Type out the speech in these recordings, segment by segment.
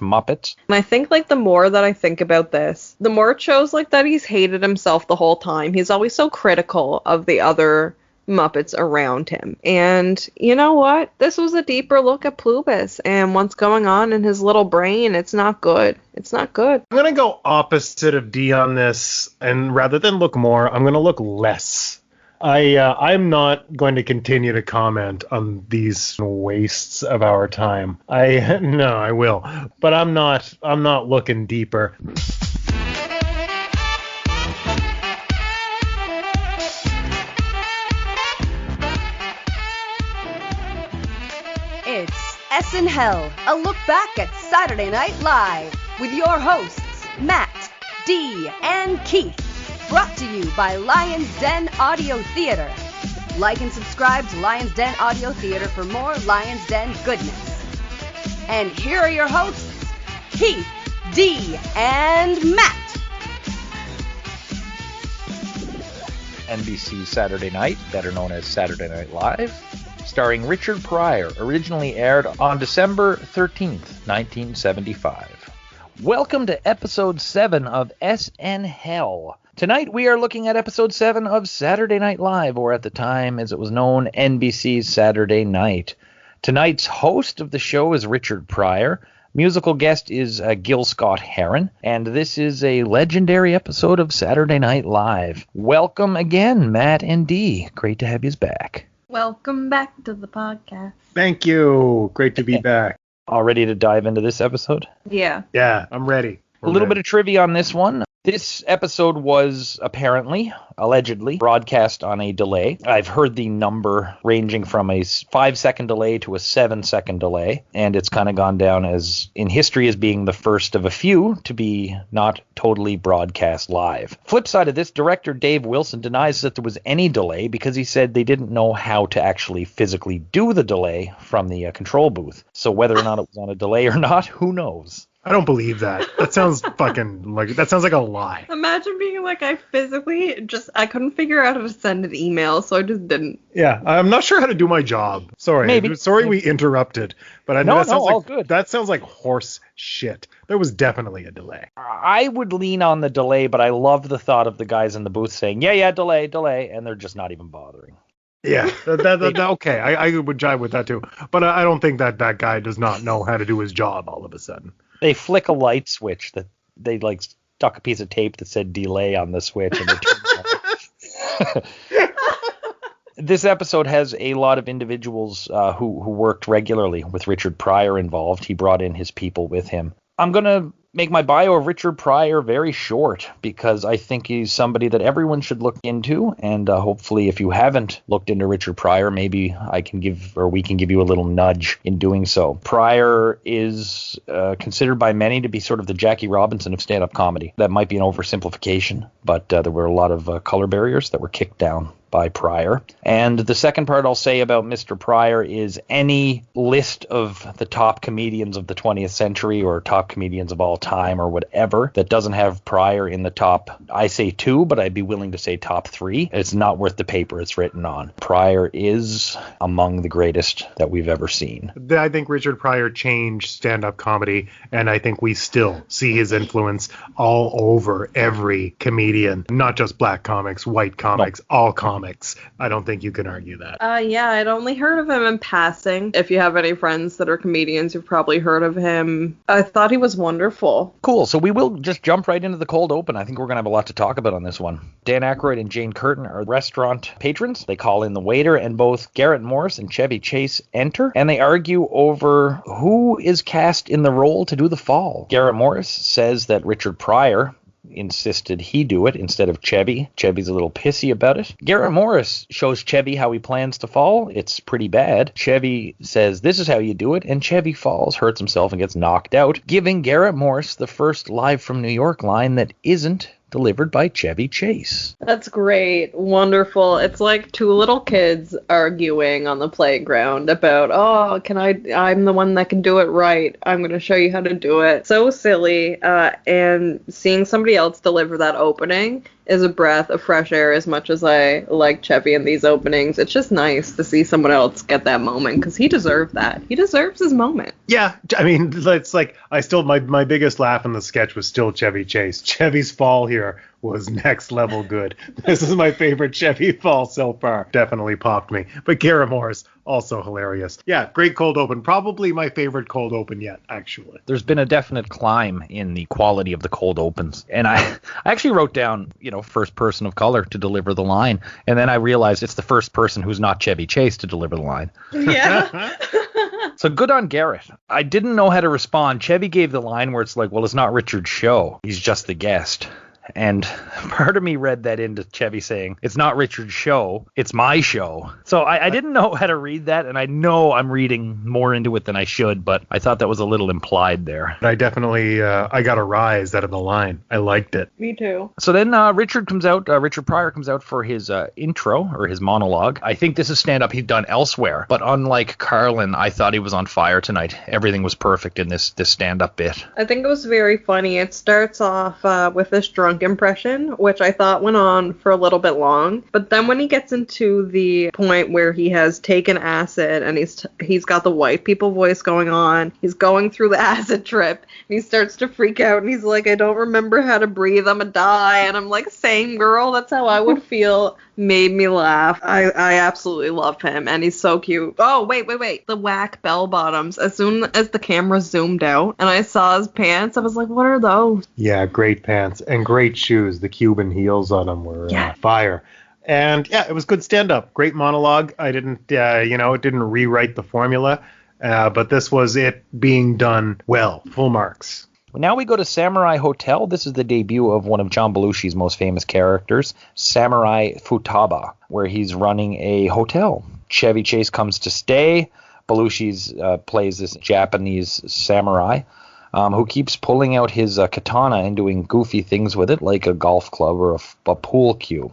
Muppets. And I think, like, the more that I think about this, the more it shows, like, that he's hated himself the whole time. He's always so critical of the other Muppets around him. And you know what? This was a deeper look at Plubis and what's going on in his little brain. It's not good. It's not good. I'm going to go opposite of D on this, and rather than look more, I'm going to look less. I'm not going to continue to comment on these wastes of our time. I will, but I'm not looking deeper. It's SNL, a look back at Saturday Night Live with your hosts, Matt, Dee, and Keith. Brought to you by Lion's Den Audio Theater. Like and subscribe to Lion's Den Audio Theater for more Lion's Den goodness. And here are your hosts, Keith, Dee, and Matt. NBC's Saturday Night, better known as Saturday Night Live, starring Richard Pryor, originally aired on December 13th, 1975. Welcome to Episode 7 of SNL. Tonight we are looking at Episode 7 of Saturday Night Live, or at the time, as it was known, NBC's Saturday Night. Tonight's host of the show is Richard Pryor. Musical guest is Gil Scott Heron, and this is a legendary episode of Saturday Night Live. Welcome again, Matt and Dee. Great to have you back. Welcome back to the podcast. Thank you. Great to be back. All ready to dive into this episode? Yeah. Yeah, I'm ready. A little bit of trivia on this one. This episode was allegedly, broadcast on a delay. I've heard the number ranging from a 5-second delay to a 7-second delay, and it's kind of gone down as in history as being the first of a few to be not totally broadcast live. Flip side of this, director Dave Wilson denies that there was any delay because he said they didn't know how to actually physically do the delay from the control booth. So whether or not it was on a delay or not, who knows? I don't believe that. That sounds that sounds like a lie. Imagine being like, I couldn't figure out how to send an email, so I just didn't. Yeah, I'm not sure how to do my job. Sorry. Maybe. Sorry we interrupted. But I know good. That sounds like horse shit. There was definitely a delay. I would lean on the delay, but I love the thought of the guys in the booth saying, yeah, delay, and they're just not even bothering. Yeah, okay, I would jive with that too. But I don't think that guy does not know how to do his job all of a sudden. They flick a light switch that they stuck a piece of tape that said delay on the switch and it turned on. This episode has a lot of individuals who worked regularly with Richard Pryor involved. He brought in his people with him. I'm going to make my bio of Richard Pryor very short because I think he's somebody that everyone should look into, and hopefully if you haven't looked into Richard Pryor, maybe we can give you a little nudge in doing so. Pryor is considered by many to be sort of the Jackie Robinson of stand-up comedy. That might be an oversimplification, but there were a lot of color barriers that were kicked down by Pryor. And the second part I'll say about Mr. Pryor is any list of the top comedians of the 20th century or top comedians of all time or whatever that doesn't have Pryor in the top, I say 2, but I'd be willing to say top 3. It's not worth the paper it's written on. Pryor is among the greatest that we've ever seen. I think Richard Pryor changed stand-up comedy, and I think we still see his influence all over every comedian, not just black comics, white comics, all comics. I don't think you can argue that. Yeah, I'd only heard of him in passing. If you have any friends that are comedians, you've probably heard of him. I thought he was wonderful. Cool. So we will just jump right into the cold open. I think we're going to have a lot to talk about on this one. Dan Aykroyd and Jane Curtin are restaurant patrons. They call in the waiter, and both Garrett Morris and Chevy Chase enter, and they argue over who is cast in the role to do the fall. Garrett Morris says that Richard Pryor insisted he do it instead of Chevy. Chevy's a little pissy about it. Garrett Morris shows Chevy how he plans to fall. It's pretty bad. Chevy says this is how you do it, and Chevy falls, hurts himself, and gets knocked out, giving Garrett Morris the first Live from New York line that isn't delivered by Chevy Chase. That's great. Wonderful. It's like two little kids arguing on the playground about, I'm the one that can do it right. I'm going to show you how to do it. So silly. And seeing somebody else deliver that opening is a breath of fresh air as much as I like Chevy in these openings. It's just nice to see someone else get that moment because he deserved that. He deserves his moment. Yeah, I mean, it's like my biggest laugh in the sketch was still Chevy Chase. Chevy's fall here was next level good. This is my favorite Chevy fall so far. Definitely popped me. But Kara Morris, also hilarious. Yeah, great cold open. Probably my favorite cold open yet, actually. There's been a definite climb in the quality of the cold opens. And I actually wrote down, first person of color to deliver the line. And then I realized it's the first person who's not Chevy Chase to deliver the line. Yeah. So good on Garrett. I didn't know how to respond. Chevy gave the line where it's like, well, it's not Richard's show. He's just the guest. And part of me read that into Chevy saying, it's not Richard's show, it's my show. So I didn't know how to read that, and I know I'm reading more into it than I should, but I thought that was a little implied there. I definitely, I got a rise out of the line. I liked it. Me too. So then Richard Pryor comes out for his intro, or his monologue. I think this is stand-up he'd done elsewhere, but unlike Carlin, I thought he was on fire tonight. Everything was perfect in this stand-up bit. I think it was very funny. It starts off with this drunk impression, which I thought went on for a little bit long, but then when he gets into the point where he has taken acid and he's got the white people voice going on, he's going through the acid trip, and he starts to freak out, and he's like, I don't remember how to breathe, I'm gonna die, and I'm like, same girl, that's how I would feel. Made me laugh. I absolutely love him, and he's so cute. Oh, wait. The whack bell bottoms. As soon as the camera zoomed out and I saw his pants, I was like, what are those? Yeah, great pants and great shoes. The Cuban heels on them were fire. And yeah, it was good stand-up. Great monologue. I didn't, it didn't rewrite the formula, but this was it being done well. Full marks. Now we go to Samurai Hotel. This is the debut of one of John Belushi's most famous characters, Samurai Futaba, where he's running a hotel. Chevy Chase comes to stay. Belushi plays this Japanese samurai who keeps pulling out his katana and doing goofy things with it, like a golf club or a pool cue.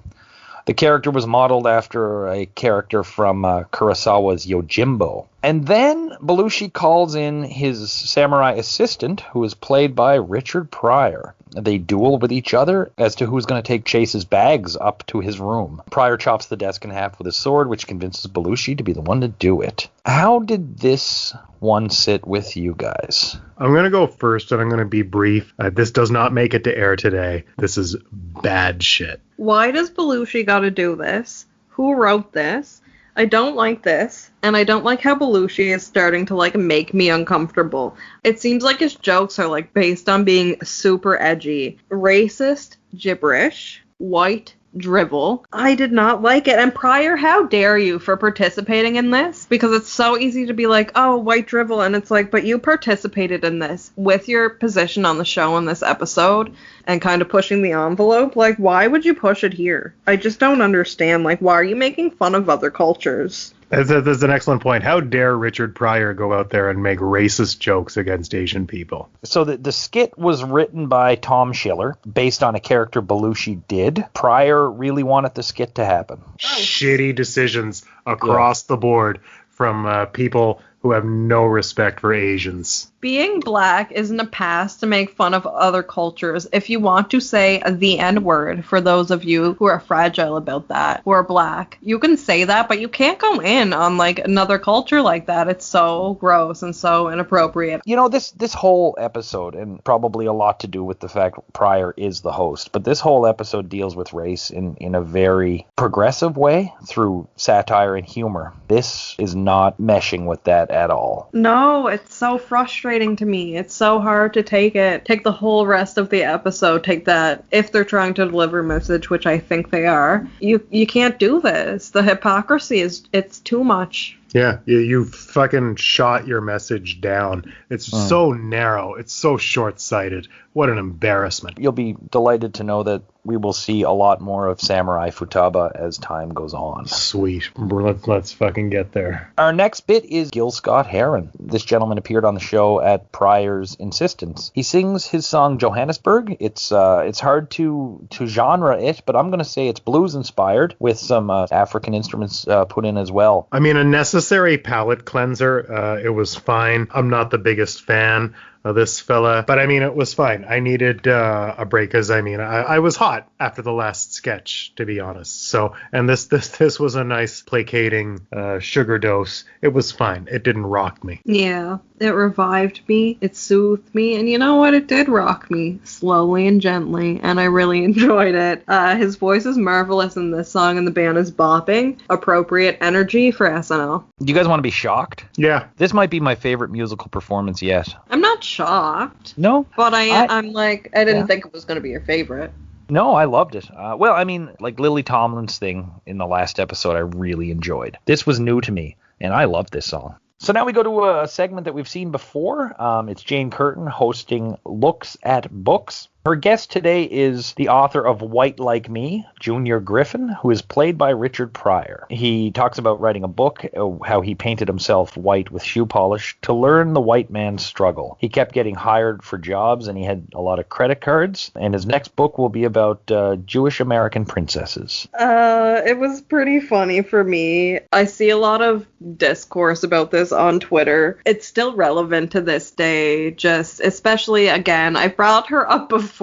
The character was modeled after a character from Kurosawa's Yojimbo. And then Belushi calls in his samurai assistant, who is played by Richard Pryor. They duel with each other as to who's going to take Chase's bags up to his room. Pryor chops the desk in half with his sword, which convinces Belushi to be the one to do it. How did this one sit with you guys? I'm going to go first, and I'm going to be brief. This does not make it to air today. This is bad shit. Why does Belushi got to do this? Who wrote this? I don't like this, and I don't like how Belushi is starting to, make me uncomfortable. It seems like his jokes are, based on being super edgy. Racist, gibberish, white, drivel. I did not like it. And Pryor, how dare you for participating in this? Because it's so easy to be like, oh, white drivel, and it's like, but you participated in this with your position on the show in this episode and kind of pushing the envelope. Why would you push it here? I just don't understand. Why are you making fun of other cultures? That's an excellent point. How dare Richard Pryor go out there and make racist jokes against Asian people? So the skit was written by Tom Schiller, based on a character Belushi did. Pryor really wanted the skit to happen. Shitty decisions across the board from people who have no respect for Asians. Being black isn't a pass to make fun of other cultures. If you want to say the N-word, for those of you who are fragile about that, who are black, you can say that, but you can't go in on another culture like that. It's so gross and so inappropriate. This whole episode, and probably a lot to do with the fact Pryor is the host, but this whole episode deals with race in a very progressive way through satire and humor. This is not meshing with that at all. No, it's so frustrating to me. It's so hard to take the whole rest of the episode, take that, if they're trying to deliver a message, which I think they are, you can't do this. The hypocrisy it's too much. Yeah, you fucking shot your message down. It's so narrow. It's so short-sighted. What an embarrassment. You'll be delighted to know that we will see a lot more of Samurai Futaba as time goes on. Sweet. Let's fucking get there. Our next bit is Gil Scott Heron. This gentleman appeared on the show at Pryor's insistence. He sings his song Johannesburg. It's hard to genre it, but I'm going to say it's blues inspired with some African instruments put in as well. I mean, a necessary palate cleanser. It was fine. I'm not the biggest fan of this fella. But I mean, it was fine. I needed a break because I was hot after the last sketch, to be honest. So, and this was a nice placating sugar dose. It was fine. It didn't rock me. Yeah, it revived me. It soothed me. And you know what? It did rock me slowly and gently. And I really enjoyed it. His voice is marvelous in this song and the band is bopping. Appropriate energy for SNL. Do you guys want to be shocked? Yeah. This might be my favorite musical performance yet. I'm not shocked. No? But I'm like, I didn't think it was going to be your favorite. No, I loved it. Well, I mean, like Lily Tomlin's thing in the last episode, I really enjoyed. This was new to me, and I loved this song. So now we go to a segment that we've seen before. It's Jane Curtin hosting Looks at Books. Her guest today is the author of White Like Me, Junior Griffin, who is played by Richard Pryor. He talks about writing a book, how he painted himself white with shoe polish to learn the white man's struggle. He kept getting hired for jobs, and he had a lot of credit cards. And his next book will be about Jewish American princesses. It was pretty funny for me. I see a lot of discourse about this on Twitter. It's still relevant to this day, just especially, again, I brought her up before.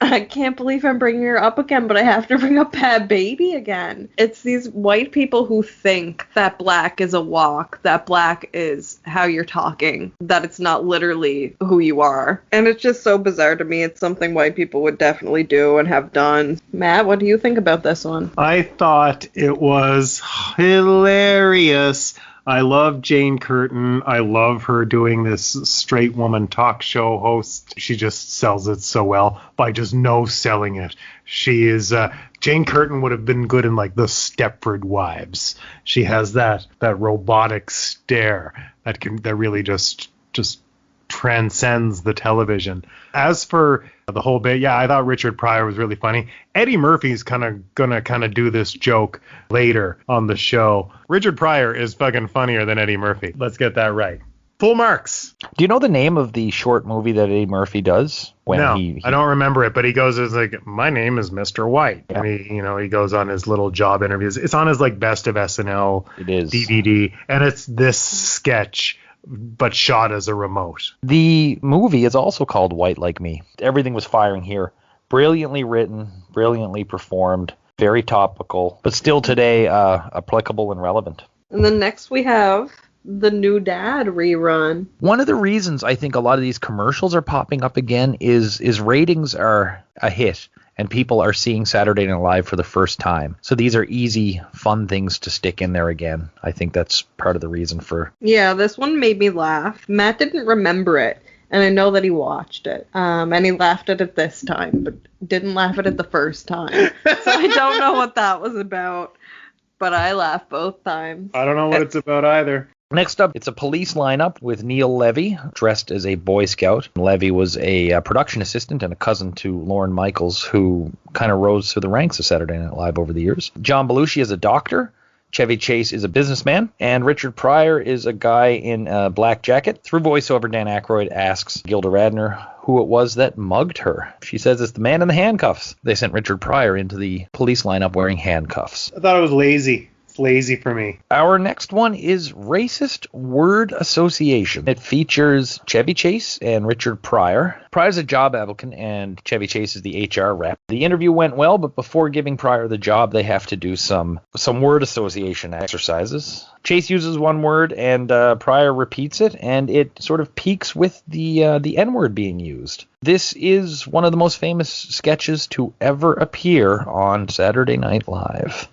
I can't believe I'm bringing her up again, but I have to bring up Bad Baby again. It's these white people who think that black is a walk, that black is how you're talking, that it's not literally who you are. And it's just so bizarre to me. It's something white people would definitely do and have done. Matt, what do you think about this one? I thought it was hilarious. I love Jane Curtin. I love her doing this straight woman talk show host. She just sells it so well by just no selling it. She is Jane Curtin would have been good in like the Stepford Wives. She has that robotic stare that really just transcends the television. As for the whole bit, yeah, I thought Richard Pryor was really funny. Eddie Murphy's gonna do this joke later on the show. Richard Pryor is fucking funnier than Eddie Murphy. Let's get that right. Full marks. Do you know the name of the short movie that Eddie Murphy does? No, I don't remember it, but he goes, it's like, my name is Mr. White. Yeah. And he goes on his little job interviews. It's on his like Best of SNL DVD, and it's this sketch but shot as a remote. The movie is also called White Like Me. Everything was firing here. Brilliantly written, brilliantly performed, very topical, but still today applicable and relevant. And then next we have the New Dad rerun. One of the reasons I think a lot of these commercials are popping up again is ratings are a hit. And people are seeing Saturday Night Live for the first time. So these are easy, fun things to stick in there again. I think that's part of the reason for... Yeah, this one made me laugh. Matt didn't remember it, and I know that he watched it. And he laughed at it this time, but didn't laugh at it the first time. So I don't know what that was about, but I laughed both times. I don't know what it's about either. Next up, it's a police lineup with Neil Levy, dressed as a Boy Scout. Levy was a production assistant and a cousin to Lorne Michaels, who kind of rose through the ranks of Saturday Night Live over the years. John Belushi is a doctor. Chevy Chase is a businessman. And Richard Pryor is a guy in a black jacket. Through voiceover, Dan Aykroyd asks Gilda Radner who it was that mugged her. She says it's the man in the handcuffs. They sent Richard Pryor into the police lineup wearing handcuffs. I thought it was lazy. Lazy for me. Our next one is Racist Word Association. It features Chevy Chase and Richard Pryor. Pryor's a job applicant and Chevy Chase is the HR rep. The interview went well, but before giving Pryor the job, they have to do some word association exercises. Chase uses one word and Pryor repeats it, and it sort of peaks with the N-word being used. This is one of the most famous sketches to ever appear on Saturday Night Live.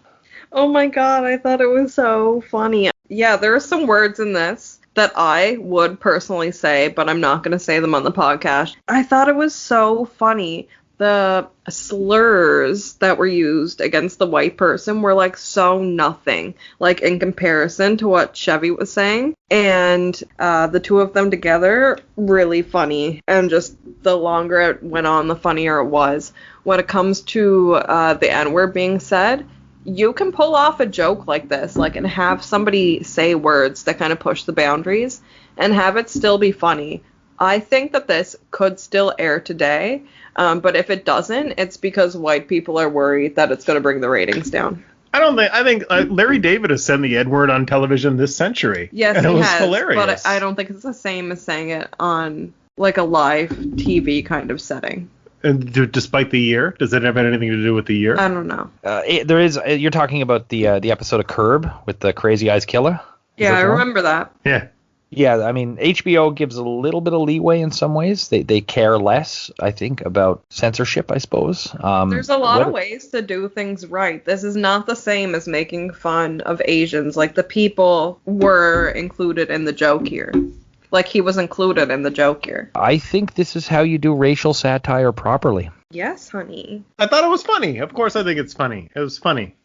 Oh my god, I thought it was so funny. Yeah, there are some words in this that I would personally say, but I'm not going to say them on the podcast. I thought it was so funny. The slurs that were used against the white person were like so nothing, like in comparison to what Chevy was saying. And the two of them together, really funny. And just the longer it went on, the funnier it was. When it comes to the N-word being said, you can pull off a joke like this, like, and have somebody say words that kind of push the boundaries and have it still be funny. I think that this could still air today, but if it doesn't, it's because white people are worried that it's going to bring the ratings down. I think Larry David has said the N-word on television this century. Yes, and he it was has, hilarious. But I don't think it's the same as saying it on like a live TV kind of setting. And despite the year, does it have anything to do with the year? I don't know. There is. You're talking about the episode of Curb with the Crazy Eyes Killer? Yeah, I remember that. Yeah. Yeah, I mean, HBO gives a little bit of leeway in some ways. They care less, I think, about censorship, I suppose. There's a lot of ways to do things right. This is not the same as making fun of Asians. Like, the people were included in the joke here. Like, he was included in the joke here. I think this is how you do racial satire properly. Yes, honey. I thought it was funny. Of course I think it's funny. It was funny.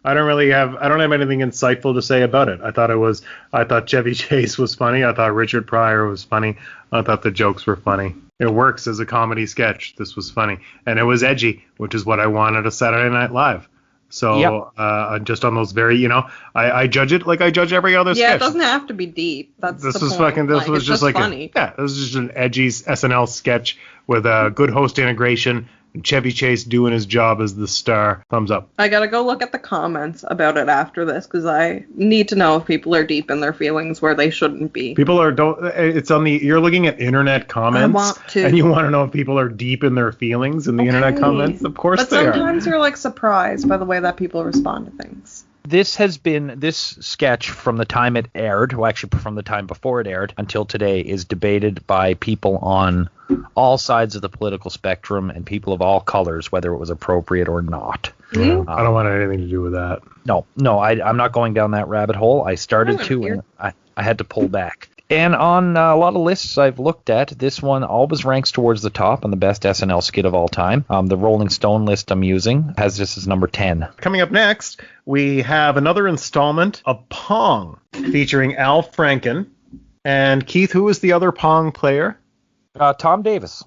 I don't have anything insightful to say about it. I thought Chevy Chase was funny. I thought Richard Pryor was funny. I thought the jokes were funny. It works as a comedy sketch. This was funny. And it was edgy, which is what I wanted of Saturday Night Live. So, yep. Just on those very, I judge it like I judge every other sketch. Yeah, it doesn't have to be deep. This was just funny. This was just an edgy SNL sketch with a good host integration. Chevy Chase doing his job as the star. Thumbs up. I gotta go look at the comments about it after this because I need to know if people are deep in their feelings where they shouldn't be. You're looking at internet comments. I want to. And you want to know if people are deep in their feelings in the internet comments? Of course they are. But sometimes you're like surprised by the way that people respond to things. This sketch from the time it aired, well, actually from the time before it aired until today, is debated by people on all sides of the political spectrum and people of all colors, whether it was appropriate or not. I don't want anything to do with that. No, I'm not going down that rabbit hole. I started to, and I had to pull back. And on a lot of lists I've looked at, this one always ranks towards the top on the best SNL skit of all time. The Rolling Stone list I'm using has this as number 10. Coming up next, we have another installment of Pong featuring Al Franken. And Keith, who is the other Pong player? Tom Davis.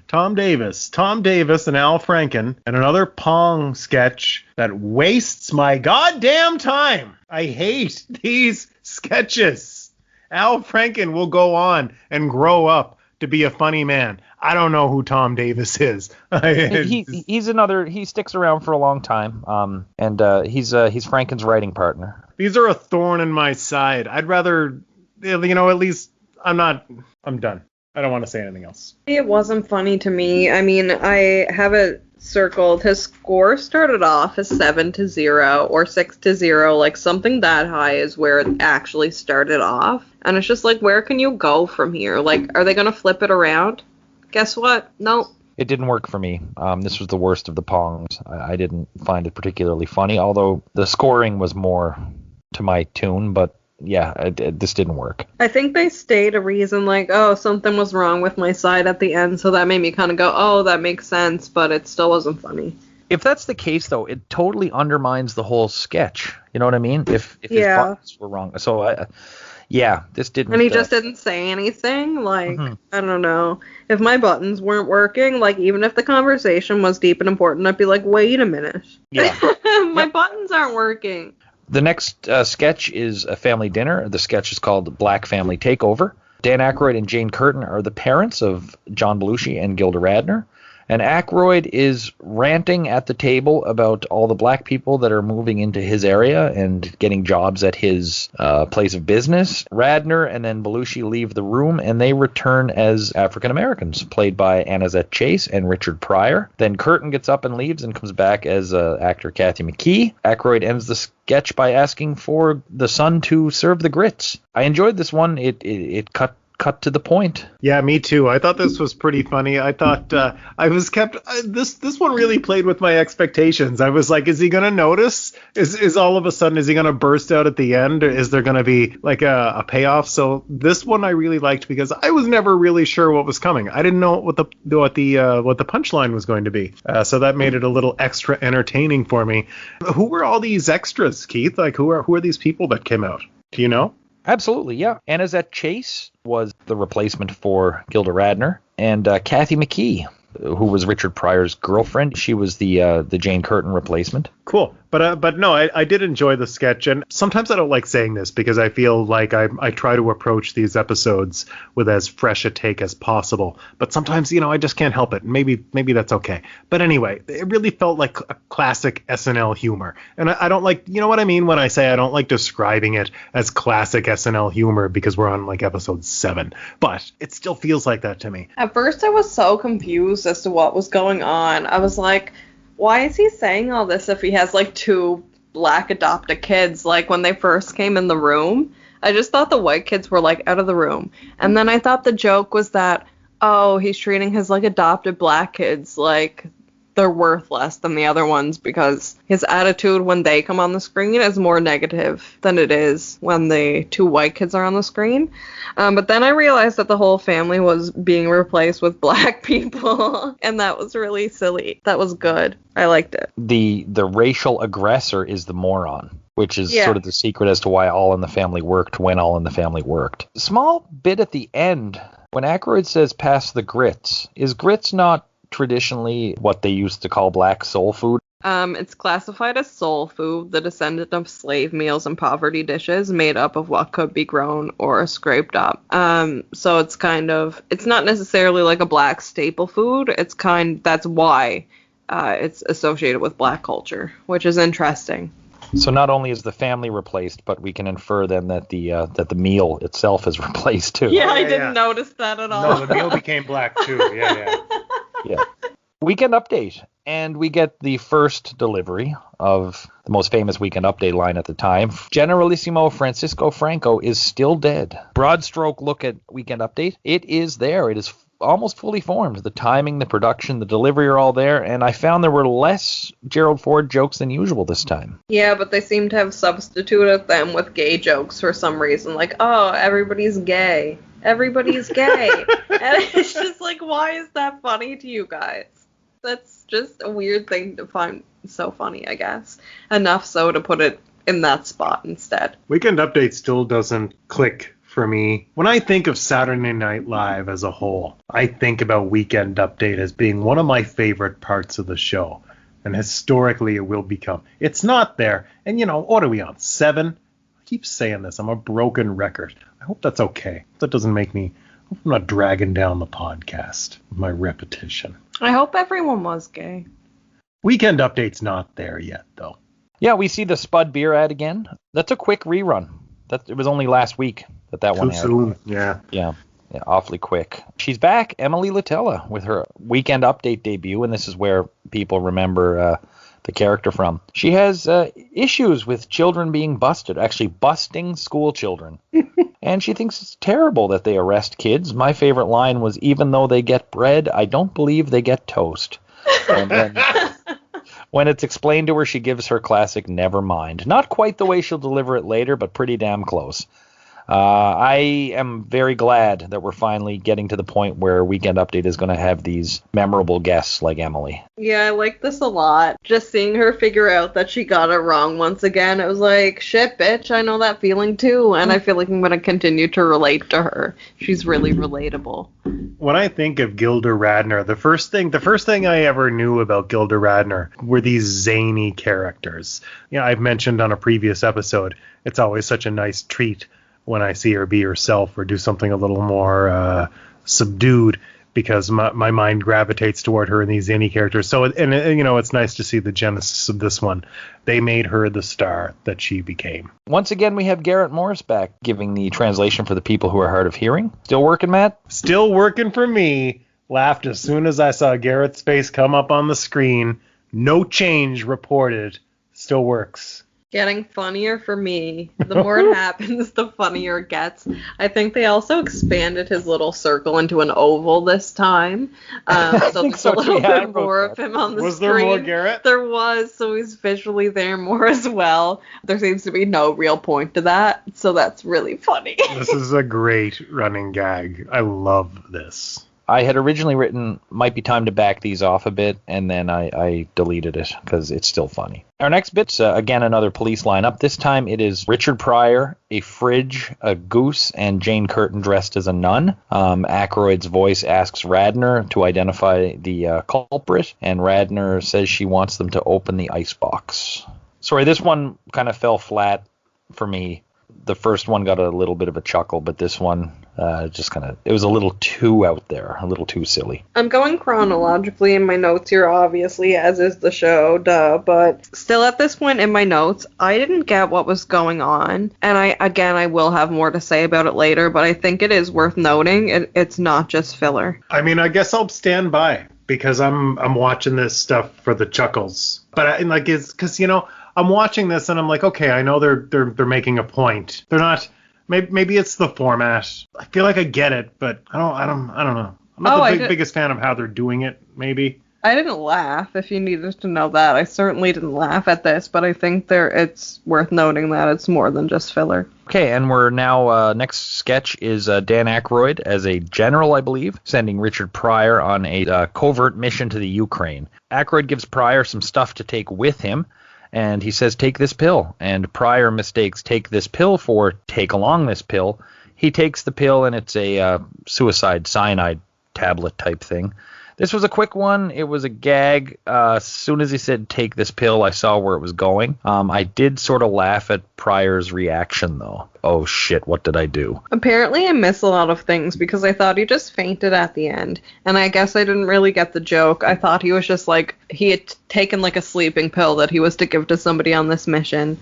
Tom Davis and Al Franken, and another Pong sketch that wastes my goddamn time. I hate these sketches. Al Franken will go on and grow up to be a funny man. I don't know who Tom Davis is. He sticks around for a long time. And he's Franken's writing partner. These are a thorn in my side. I'd rather, at least I'm done. I don't want to say anything else. It wasn't funny to me. I mean, I have it circled. His score started off as 7-0 or 6-0, like something that high is where it actually started off. And it's just like, where can you go from here? Like, are they going to flip it around? Guess what? No. It didn't work for me. This was the worst of the Pongs. I didn't find it particularly funny, although the scoring was more to my tune, but yeah, this didn't work. I think they state a reason like, oh, something was wrong with my side at the end, so that made me kind of go, oh, that makes sense, but it still wasn't funny. If that's the case, though, it totally undermines the whole sketch. You know what I mean? If his buttons were wrong. So, this didn't... And he just didn't say anything? Like, I don't know. If my buttons weren't working, like, even if the conversation was deep and important, I'd be like, wait a minute. Yeah. My buttons aren't working. The next sketch is a family dinner. The sketch is called Black Family Takeover. Dan Aykroyd and Jane Curtin are the parents of John Belushi and Gilda Radner. And Aykroyd is ranting at the table about all the black people that are moving into his area and getting jobs at his place of business. Radner and then Belushi leave the room, and they return as African Americans, played by Annazette Chase and Richard Pryor. Then Curtin gets up and leaves and comes back as actor Cathy McKee. Aykroyd ends the sketch by asking for the son to serve the grits. I enjoyed this one. It cut to the point. Yeah, me too. I thought this was pretty funny. I thought this one really played with my expectations. I was like, is he going to notice? Is all of a sudden, is he going to burst out at the end? Or is there going to be like a payoff? So this one I really liked because I was never really sure what was coming. I didn't know what the punchline was going to be. So that made it a little extra entertaining for me. Who were all these extras, Keith? Like who are these people that came out? Do you know? Absolutely, yeah. Annazette Chase was the replacement for Gilda Radner, and Cathy McKee who was Richard Pryor's girlfriend. She was the Jane Curtin replacement. Cool. But no, I did enjoy the sketch, and sometimes I don't like saying this because I feel like I try to approach these episodes with as fresh a take as possible. But sometimes, I just can't help it. Maybe that's okay. But anyway, it really felt like a classic SNL humor. And I don't like, you know what I mean when I say I don't like describing it as classic SNL humor because we're on like episode 7. But it still feels like that to me. At first I was so confused as to what was going on. I was like, why is he saying all this if he has like 2 black adopted kids? Like when they first came in the room, I just thought the white kids were like out of the room. And then I thought the joke was that, oh, he's treating his like adopted black kids like they're worth less than the other ones because his attitude when they come on the screen is more negative than it is when the 2 white kids are on the screen. But then I realized that the whole family was being replaced with black people, and that was really silly. That was good. I liked it. The racial aggressor is the moron, which is sort of the secret as to why All in the Family worked when All in the Family worked. Small bit at the end, when Aykroyd says pass the grits, is grits not traditionally what they used to call black soul food? It's classified as soul food, the descendant of slave meals and poverty dishes made up of what could be grown or scraped up. So it's not necessarily like a black staple food. That's why it's associated with black culture, which is interesting. So not only is the family replaced, but we can infer then that the meal itself is replaced too. Yeah, I didn't notice that at all. No, the meal became black too. Yeah. Yeah. Weekend Update. And we get the first delivery of the most famous Weekend Update line at the time. Generalissimo Francisco Franco is still dead. Broad stroke look at Weekend Update. It is there. It is almost fully formed. The timing, the production, the delivery are all there. And I found there were less Gerald Ford jokes than usual this time. Yeah, but they seem to have substituted them with gay jokes for some reason. Like, oh, everybody's gay. Everybody's gay. And it's just like, why is that funny to you guys? That's just a weird thing to find so funny, I guess. Enough so to put it in that spot instead. Weekend Update still doesn't click for me. When I think of Saturday Night Live as a whole, I think about Weekend Update as being one of my favorite parts of the show. And historically, it will become. It's not there. And, what are we on? 7? I keep saying this. I'm a broken record. I hope that's okay. That doesn't make me... I hope I'm not dragging down the podcast with my repetition. I hope everyone was gay. Weekend Update's not there yet, though. Yeah, we see the Spud beer ad again. That's a quick rerun. It was only last week that one aired. Too soon, yeah. Yeah, awfully quick. She's back, Emily Litella, with her Weekend Update debut, and this is where people remember the character from. She has issues with children being busted, actually busting school children. And she thinks it's terrible that they arrest kids. My favorite line was, even though they get bread, I don't believe they get toast. And then when it's explained to her, she gives her classic never mind. Not quite the way she'll deliver it later, but pretty damn close. I am very glad that we're finally getting to the point where Weekend Update is going to have these memorable guests like Emily. Yeah, I like this a lot. Just seeing her figure out that she got it wrong once again, it was like, shit, bitch, I know that feeling too. And I feel like I'm going to continue to relate to her. She's really relatable. When I think of Gilda Radner, the first thing I ever knew about Gilda Radner were these zany characters. I've mentioned on a previous episode, it's always such a nice treat when I see her be herself or do something a little more subdued, because my mind gravitates toward her and these zany characters. So, and it's nice to see the genesis of this one. They made her the star that she became. Once again, we have Garrett Morris back giving the translation for the people who are hard of hearing. Still working, Matt? Still working for me. Laughed as soon as I saw Garrett's face come up on the screen. No change reported. Still works. Getting funnier for me. The more it happens, the funnier it gets. I think they also expanded his little circle into an oval this time. So there's a little bit more of him on the screen. Was there more Garrett? There was, so he's visually there more as well. There seems to be no real point to that, so that's really funny. This is a great running gag. I love this. I had originally written, might be time to back these off a bit, and then I deleted it because it's still funny. Our next bit's, again, another police lineup. This time it is Richard Pryor, a fridge, a goose, and Jane Curtin dressed as a nun. Aykroyd's voice asks Radner to identify the culprit, and Radner says she wants them to open the icebox. Sorry, this one kind of fell flat for me. The first one got a little bit of a chuckle, but this one just kind of, it was a little too out there, a little too silly. I'm going chronologically in my notes here, obviously, as is the show, but still at this point in my notes, I didn't get what was going on, and I will have more to say about it later, but I think it is worth noting it's not just filler. I mean, I guess I'll stand by, because I'm watching this stuff for the chuckles. But it's because, I'm watching this and I'm like, okay, I know they're making a point. They're not. Maybe it's the format. I feel like I get it, but I don't know. I'm not the biggest fan of how they're doing it. Maybe. I didn't laugh. If you needed to know that, I certainly didn't laugh at this, but I think it's worth noting that it's more than just filler. Okay, and we're now, next sketch is Dan Aykroyd as a general, I believe, sending Richard Pryor on a covert mission to the Ukraine. Aykroyd gives Pryor some stuff to take with him, and he says, take this pill. And Pryor mistakes take this pill for take along this pill. He takes the pill, and it's a suicide cyanide tablet type thing. This was a quick one. It was a gag. As soon as he said, take this pill, I saw where it was going. I did sort of laugh at Pryor's reaction, though. Oh, shit, what did I do? Apparently I miss a lot of things because I thought he just fainted at the end. And I guess I didn't really get the joke. I thought he was just like, he had taken like a sleeping pill that he was to give to somebody on this mission.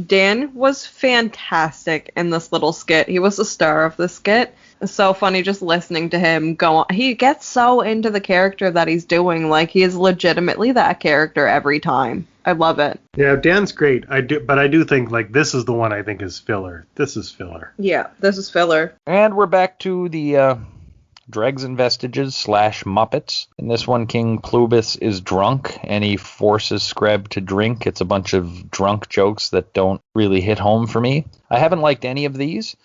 Dan was fantastic in this little skit. He was the star of the skit. It's so funny just listening to him go on. He gets so into the character that he's doing. Like, he is legitimately that character every time. I love it. Yeah, Dan's great. I do think, like, this is the one I think is filler. This is filler. Yeah, this is filler. And we're back to the Dregs and Vestiges / Muppets. In this one, King Plubis is drunk, and he forces Screb to drink. It's a bunch of drunk jokes that don't really hit home for me. I haven't liked any of these.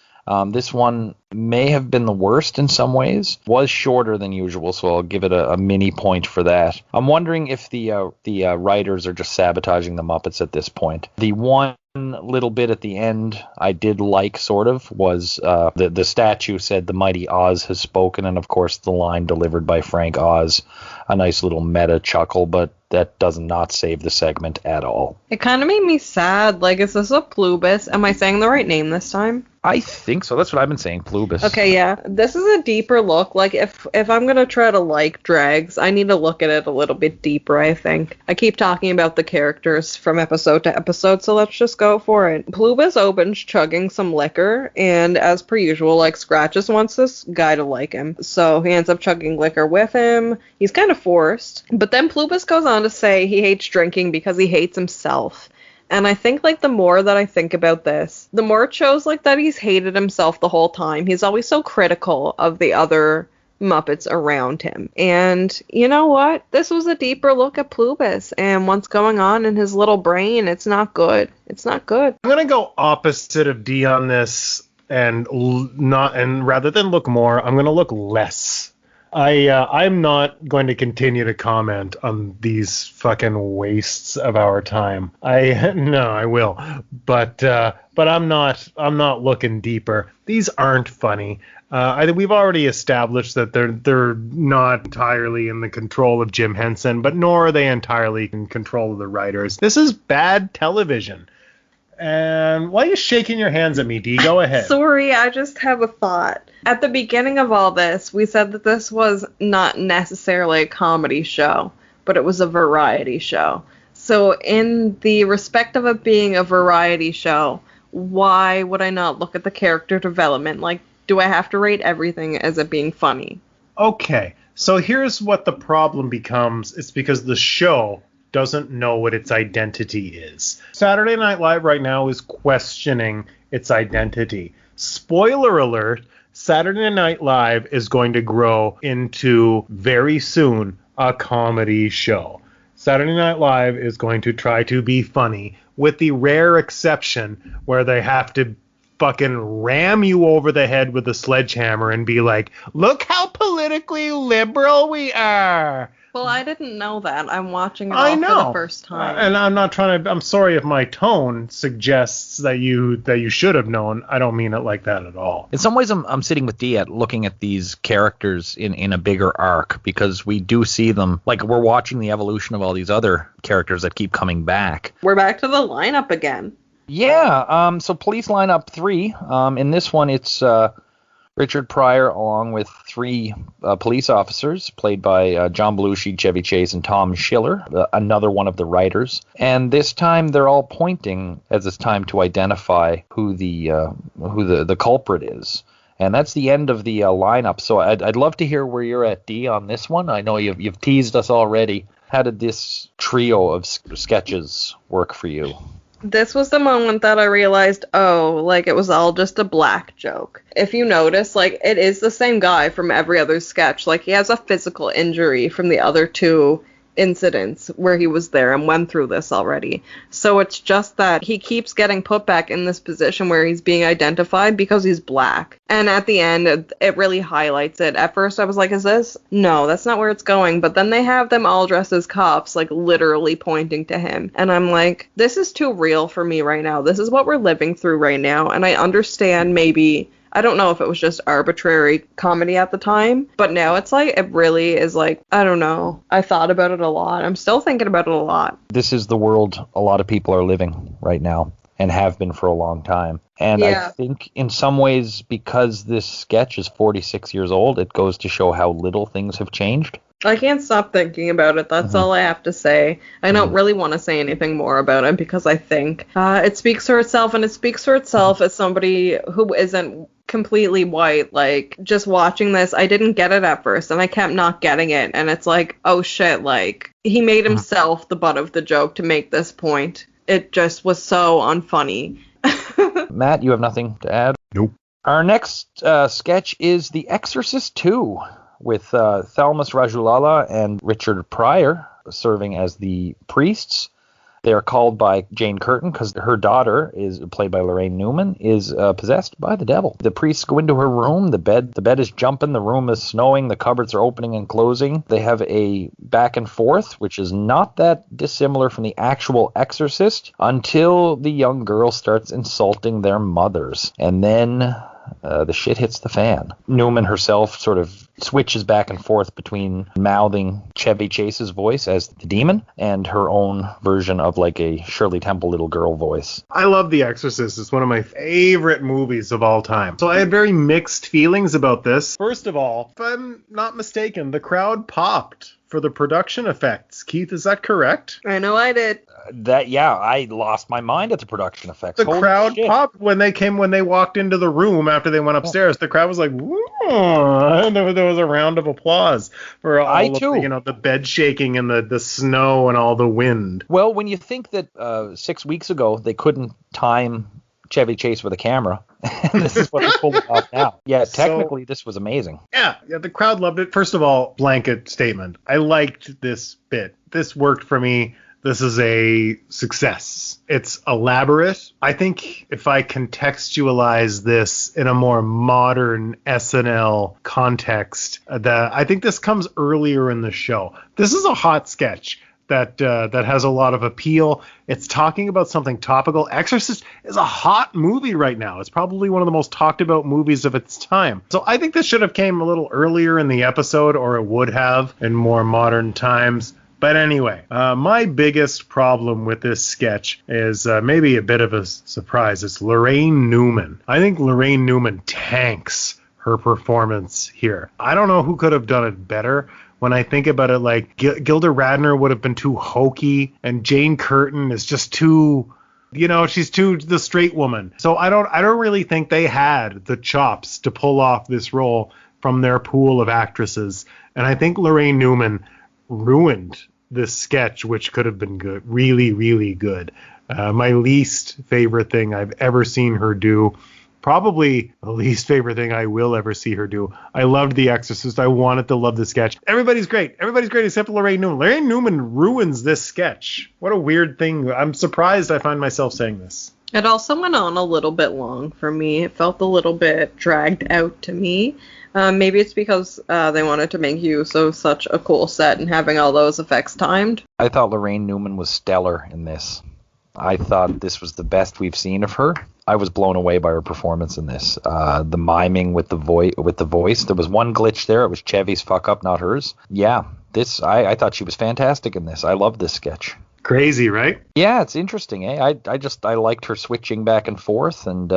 This one may have been the worst in some ways. Was shorter than usual, so I'll give it a mini point for that. I'm wondering if the writers are just sabotaging the Muppets at this point. The one little bit at the end I did like, sort of, was the statue said, "The mighty Oz has spoken," and of course the line delivered by Frank Oz. A nice little meta chuckle, but that does not save the segment at all. It kind of made me sad. Like, is this a Plubis? Am I saying the right name this time? I think so. That's what I've been saying, Plubis. Okay, yeah. This is a deeper look. Like, if I'm going to try to like Dregs, I need to look at it a little bit deeper, I think. I keep talking about the characters from episode to episode, so let's just go for it. Plubis opens chugging some liquor, and as per usual, like, Scratches wants this guy to like him. So he ends up chugging liquor with him. He's kind of forced. But then Plubis goes on to say he hates drinking because he hates himself. And I think, like, the more that I think about this, the more it shows, like, that he's hated himself the whole time. He's always so critical of the other Muppets around him. And you know what? This was a deeper look at Plubis and what's going on in his little brain. It's not good. It's not good. I'm going to go opposite of D on this and rather than look more, I'm going to look less. I'm not going to continue to comment on these fucking wastes of our time. I will, but I'm not looking deeper. These aren't funny. We've already established that they're not entirely in the control of Jim Henson, but nor are they entirely in control of the writers. This is bad television. And why are you shaking your hands at me, Dee? Go ahead. Sorry, I just have a thought. At the beginning of all this, we said that this was not necessarily a comedy show, but it was a variety show. So in the respect of it being a variety show, why would I not look at the character development? Like, do I have to rate everything as it being funny? Okay, so here's what the problem becomes. It's because the show doesn't know what its identity is. Saturday Night Live right now is questioning its identity. Spoiler alert, Saturday Night Live is going to grow into, very soon, a comedy show. Saturday Night Live is going to try to be funny, with the rare exception where they have to fucking ram you over the head with a sledgehammer and be like, look how politically liberal we are. Well, I didn't know that. I'm watching it I all know. for the first time. And I'm not trying to, I'm sorry if my tone suggests that you should have known. I don't mean it like that at all. In some ways, I'm sitting with Dee at looking at these characters in a bigger arc, because we do see them, like we're watching the evolution of all these other characters that keep coming back. We're back to the lineup again. Yeah, so police lineup 3. In this one, it's Richard Pryor along with 3 police officers played by John Belushi, Chevy Chase, and Tom Schiller, another one of the writers. And this time they're all pointing as it's time to identify who the culprit is. And that's the end of the lineup. So I'd love to hear where you're at, Dee, on this one. I know you've teased us already. How did this trio of sketches work for you? This was the moment that I realized, it was all just a black joke. If you notice, it is the same guy from every other sketch. He has a physical injury from the other 2 incidents where he was there and went through this already. So it's just that he keeps getting put back in this position where he's being identified because he's black. And at the end, it really highlights it. At first, I was like, is this? No, that's not where it's going. But then they have them all dressed as cops, literally pointing to him. And I'm like, this is too real for me right now. This is what we're living through right now. And I understand maybe, I don't know if it was just arbitrary comedy at the time, but now it's it really is I don't know. I thought about it a lot. I'm still thinking about it a lot. This is the world a lot of people are living right now and have been for a long time. And yeah. I think in some ways, because this sketch is 46 years old, it goes to show how little things have changed. I can't stop thinking about it. That's all I have to say. I don't really want to say anything more about it because I think it speaks for itself, and it speaks for itself as somebody who isn't completely white. Just watching this, I didn't get it at first, and I kept not getting it, and it's oh shit, he made himself the butt of the joke to make this point. It just was so unfunny. Matt, you have nothing to add? Nope. Our next sketch is The Exorcist 2, with Thalmus Rasulala and Richard Pryor serving as the priests. They are called by Jane Curtin because her daughter, is played by Lorraine Newman, is possessed by the devil. The priests go into her room. The bed is jumping. The room is snowing. The cupboards are opening and closing. They have a back and forth, which is not that dissimilar from the actual Exorcist, until the young girl starts insulting their mothers. And then the shit hits the fan. Newman herself sort of switches back and forth between mouthing Chevy Chase's voice as the demon and her own version of a Shirley Temple little girl voice. I love The Exorcist. It's one of my favorite movies of all time. So I had very mixed feelings about this. First of all, if I'm not mistaken, the crowd popped for the production effects. Keith, is that correct? I know I did. I lost my mind at the production effects. The crowd popped when they walked into the room after they went upstairs. The crowd was like, whoa, and there was a round of applause for all the bed shaking and the snow and all the wind. Well, when you think that 6 weeks ago they couldn't time Chevy Chase with a camera, and this is what they pulled off now. Yeah, technically this was amazing. Yeah, the crowd loved it. First of all, blanket statement. I liked this bit. This worked for me. This is a success. It's elaborate. I think if I contextualize this in a more modern SNL context, I think this comes earlier in the show. This is a hot sketch that has a lot of appeal. It's talking about something topical. Exorcist is a hot movie right now. It's probably one of the most talked about movies of its time. So I think this should have came a little earlier in the episode, or it would have in more modern times. But anyway, my biggest problem with this sketch is maybe a bit of a surprise. It's Lorraine Newman. I think Lorraine Newman tanks her performance here. I don't know who could have done it better. When I think about it, Gilda Radner would have been too hokey, and Jane Curtin is just too, she's too the straight woman. So I don't really think they had the chops to pull off this role from their pool of actresses. And I think Lorraine Newman ruined this sketch, which could have been good, really, really good. My least favorite thing I've ever seen her do, probably the least favorite thing I will ever see her do. I loved The Exorcist. I wanted to love the sketch. Everybody's great except Lorraine Newman. Lorraine Newman ruins this sketch. What a weird thing. I'm surprised I find myself saying this. It also went on a little bit long for me. It felt a little bit dragged out to me. Maybe it's because they wanted to make use of such a cool set and having all those effects timed. I thought Lorraine Newman was stellar in this. I thought this was the best we've seen of her. I was blown away by her performance in this. The miming with the voice. There was one glitch there. It was Chevy's fuck up, not hers. Yeah, I thought she was fantastic in this. I loved this sketch. Crazy, right? Yeah, it's interesting. I liked her switching back and forth and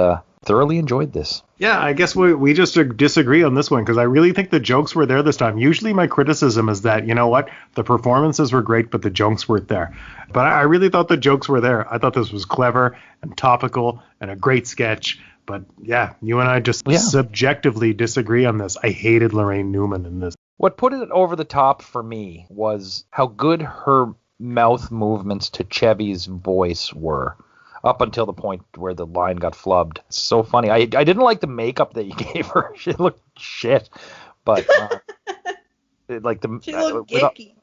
thoroughly enjoyed this. Yeah, I guess we just disagree on this one because I really think the jokes were there this time. Usually my criticism is that, you know what, the performances were great, but the jokes weren't there. But I really thought the jokes were there. I thought this was clever and topical and a great sketch. But yeah, you and I just subjectively disagree on this. I hated Lorraine Newman in this. What put it over the top for me was how good her mouth movements to Chevy's voice were. Up until the point where the line got flubbed. It's so funny. I didn't like the makeup that you gave her. She looked shit. But she looked gicky.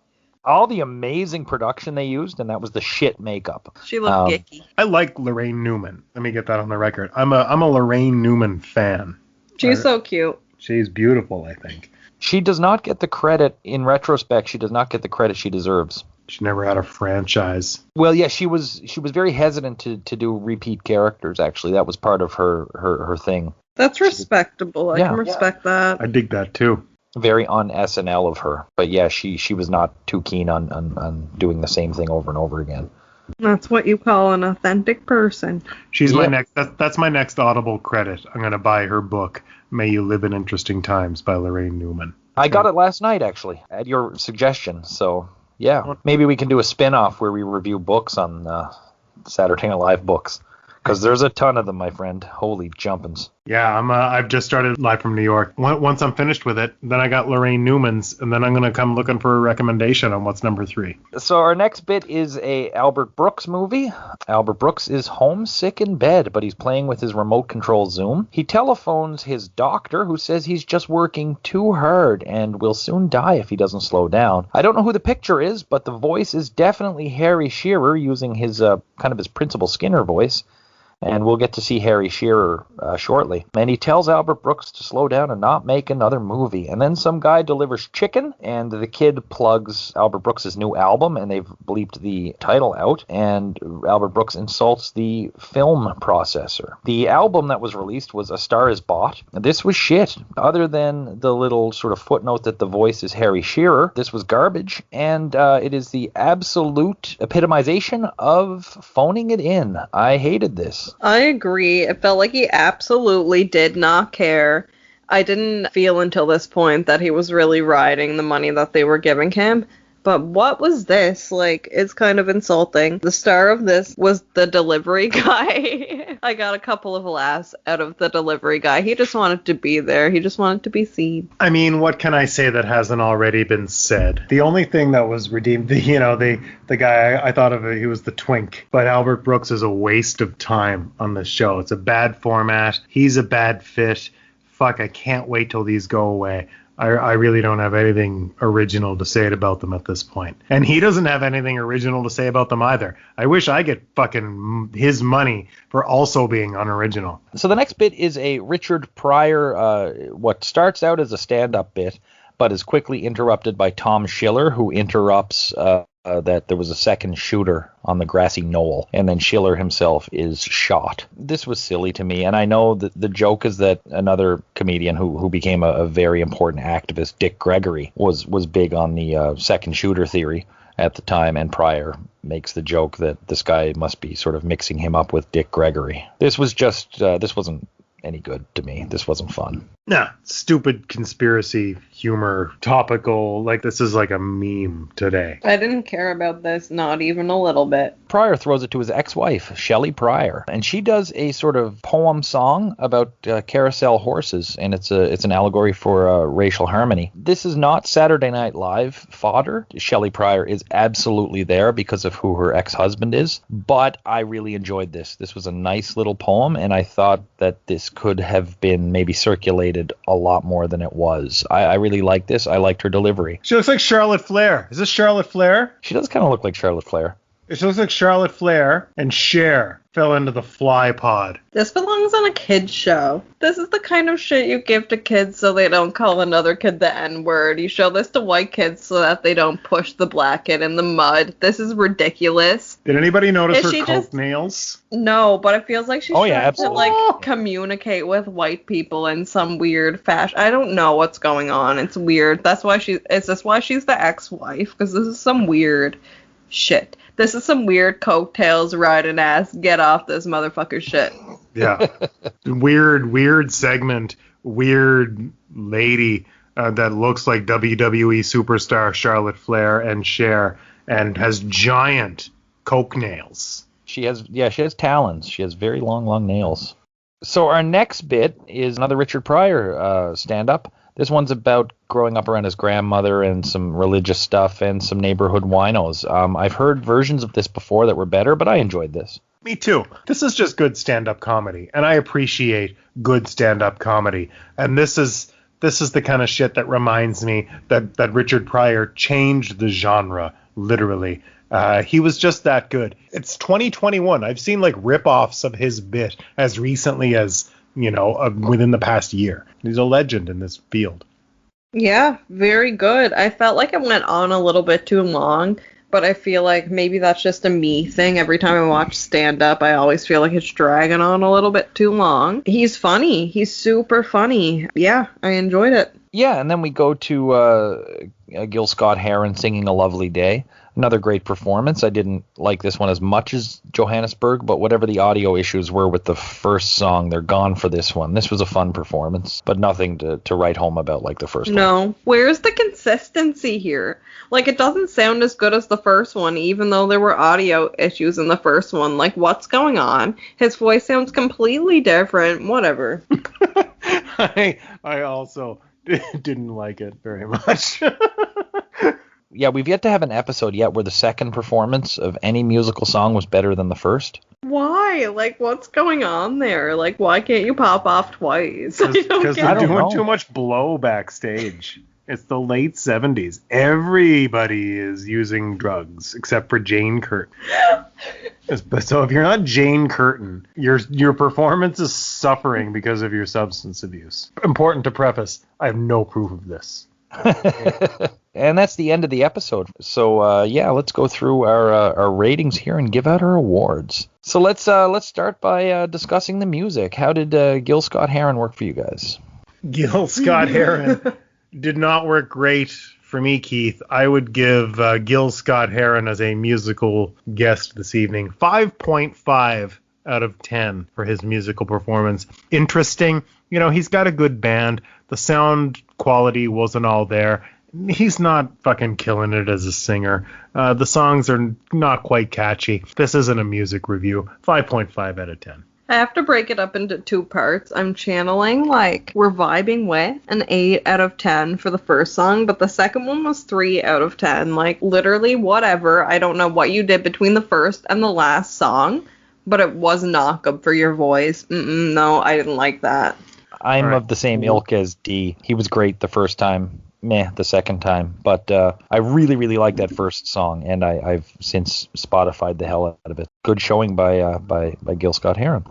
All the amazing production they used, and that was the shit makeup. She looked gicky. I like Lorraine Newman. Let me get that on the record. I'm a Lorraine Newman fan. She's so cute. She's beautiful, I think. She does not get the credit, in retrospect, she does not get the credit she deserves. She never had a franchise. Well, yeah, she was very hesitant to do repeat characters, actually. That was part of her thing. That's respectable. I can respect that. I dig that, too. Very un-SNL of her. But yeah, she was not too keen on doing the same thing over and over again. That's what you call an authentic person. She's my next. That's my next Audible credit. I'm going to buy her book, May You Live in Interesting Times by Lorraine Newman. I got it last night, actually, at your suggestion, so... Yeah, maybe we can do a spin-off where we review books on Saturday Night Live books. Because there's a ton of them, my friend. Holy jumpins. Yeah, I've just started Live from New York. Once I'm finished with it, then I got Lorraine Newman's, and then I'm going to come looking for a recommendation on what's number 3. So our next bit is a Albert Brooks movie. Albert Brooks is homesick in bed, but he's playing with his remote control Zoom. He telephones his doctor, who says he's just working too hard and will soon die if he doesn't slow down. I don't know who the picture is, but the voice is definitely Harry Shearer using his kind of his Principal Skinner voice. And we'll get to see Harry Shearer shortly. And he tells Albert Brooks to slow down and not make another movie. And then some guy delivers chicken, and the kid plugs Albert Brooks' new album, and they've bleeped the title out. And Albert Brooks insults the film processor. The album that was released was A Star Is Bought. This was shit. Other than the little sort of footnote that the voice is Harry Shearer, this was garbage. And it is the absolute epitomization of phoning it in. I hated this. I agree. It felt like he absolutely did not care. I didn't feel until this point that he was really riding the money that they were giving him. But what was this? Like, it's kind of insulting. The star of this was the delivery guy. I got a couple of laughs out of the delivery guy. He just wanted to be there. He just wanted to be seen. I mean, what can I say that hasn't already been said? The only thing that was redeemed, the guy, I thought of it, he was the twink. But Albert Brooks is a waste of time on this show. It's a bad format. He's a bad fit. Fuck, I can't wait till these go away. I really don't have anything original to say about them at this point. And he doesn't have anything original to say about them either. I wish I get fucking his money for also being unoriginal. So the next bit is a Richard Pryor, what starts out as a stand-up bit, but is quickly interrupted by Tom Schiller, who interrupts that there was a second shooter on the grassy knoll, and then Schiller himself is shot. This was silly to me, and I know that the joke is that another comedian who became a very important activist, Dick Gregory, was big on the second shooter theory at the time, and Pryor makes the joke that this guy must be sort of mixing him up with Dick Gregory. This was just, this wasn't any good to me. This wasn't fun. Nah, stupid conspiracy humor, topical, like this is like a meme today. I didn't care about this, not even a little bit. Pryor throws it to his ex-wife, Shelley Pryor, and she does a sort of poem song about carousel horses, and it's an allegory for racial harmony. This is not Saturday Night Live fodder. Shelley Pryor is absolutely there because of who her ex-husband is, but I really enjoyed this. This was a nice little poem, and I thought that this could have been maybe circulated a lot more than it was. I really liked this. I liked her delivery. She looks like Charlotte Flair. Is this Charlotte Flair? She does kind of look like Charlotte Flair. It looks like Charlotte Flair and Cher fell into the fly pod. This belongs on a kid's show. This is the kind of shit you give to kids so they don't call another kid the N-word. You show this to white kids so that they don't push the black kid in the mud. This is ridiculous. Did anybody notice her coke nails? No, but it feels like she's trying absolutely. to, like, communicate with white people in some weird fashion. I don't know what's going on. It's weird. Is this why she's the ex-wife? Because this is some weird shit. This is some weird coattails riding ass. Get off this motherfucker shit. Yeah. Weird segment. Weird lady that looks like WWE superstar Charlotte Flair and Cher and has giant coke nails. She has talons. She has very long nails. So our next bit is another Richard Pryor stand-up. This one's about growing up around his grandmother and some religious stuff and some neighborhood winos. I've heard versions of this before that were better, but I enjoyed this. Me too. This is just good stand-up comedy, and I appreciate good stand-up comedy. And this is the kind of shit that reminds me that Richard Pryor changed the genre, literally. He was just that good. It's 2021. I've seen like rip-offs of his bit as recently as, within the past year. He's a legend in this field. Yeah, very good. I felt like it went on a little bit too long, but I feel like maybe that's just a me thing. Every time I watch stand-up, I always feel like it's dragging on a little bit too long. He's funny. He's super funny. Yeah, I enjoyed it. Yeah, and then we go to Gil Scott Heron singing A Lovely Day. Another great performance. I didn't like this one as much as Johannesburg, but whatever the audio issues were with the first song, they're gone for this one. This was a fun performance, but nothing to write home about like the first one. No. Where's the consistency here? Like, it doesn't sound as good as the first one, even though there were audio issues in the first one. Like, what's going on? His voice sounds completely different. Whatever. I also didn't like it very much. Yeah, we've yet to have an episode yet where the second performance of any musical song was better than the first. Why? Like, what's going on there? Like, why can't you pop off twice? Because they're doing too much blow backstage. It's the late 70s. Everybody is using drugs except for Jane Curtin. So if you're not Jane Curtin, your performance is suffering because of your substance abuse. Important to preface, I have no proof of this. And that's the end of the episode. So let's go through our ratings here and give out our awards. So let's start by discussing the music. How did Gil Scott Heron work for you guys? Gil Scott Heron did not work great for me, Keith. I would give Gil Scott Heron as a musical guest this evening 5.5 out of 10 for his musical performance. Interesting. He's got a good band. The sound quality wasn't all there. He's not fucking killing it as a singer. The songs are not quite catchy. This isn't a music review. 5.5 out of 10. I have to break it up into two parts. I'm channeling, like, We're Vibing With an 8 out of 10 for the first song, but the second one was 3 out of 10. Like, literally, whatever. I don't know what you did between the first and the last song, but it was not good for your voice. No, I didn't like that. I'm of the same ilk as D. He was great the first time. Meh, the second time. But I really, really like that first song, and I've since Spotified the hell out of it. Good showing by Gil Scott Heron.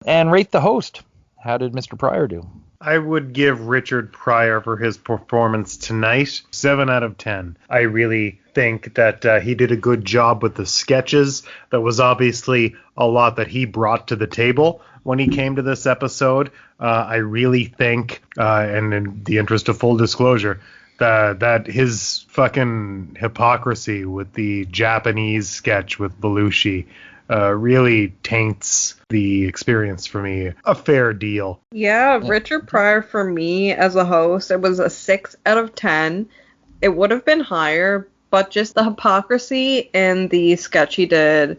And rate the host. How did Mr. Pryor do? I would give Richard Pryor for his performance tonight 7 out of 10. I really think that he did a good job with the sketches. That was obviously a lot that he brought to the table when he came to this episode. I really think, and in the interest of full disclosure, that his fucking hypocrisy with the Japanese sketch with Belushi really taints the experience for me a fair deal. Yeah, Richard Pryor for me as a host, it was a 6 out of 10. It would have been higher, but just the hypocrisy and the sketch he did,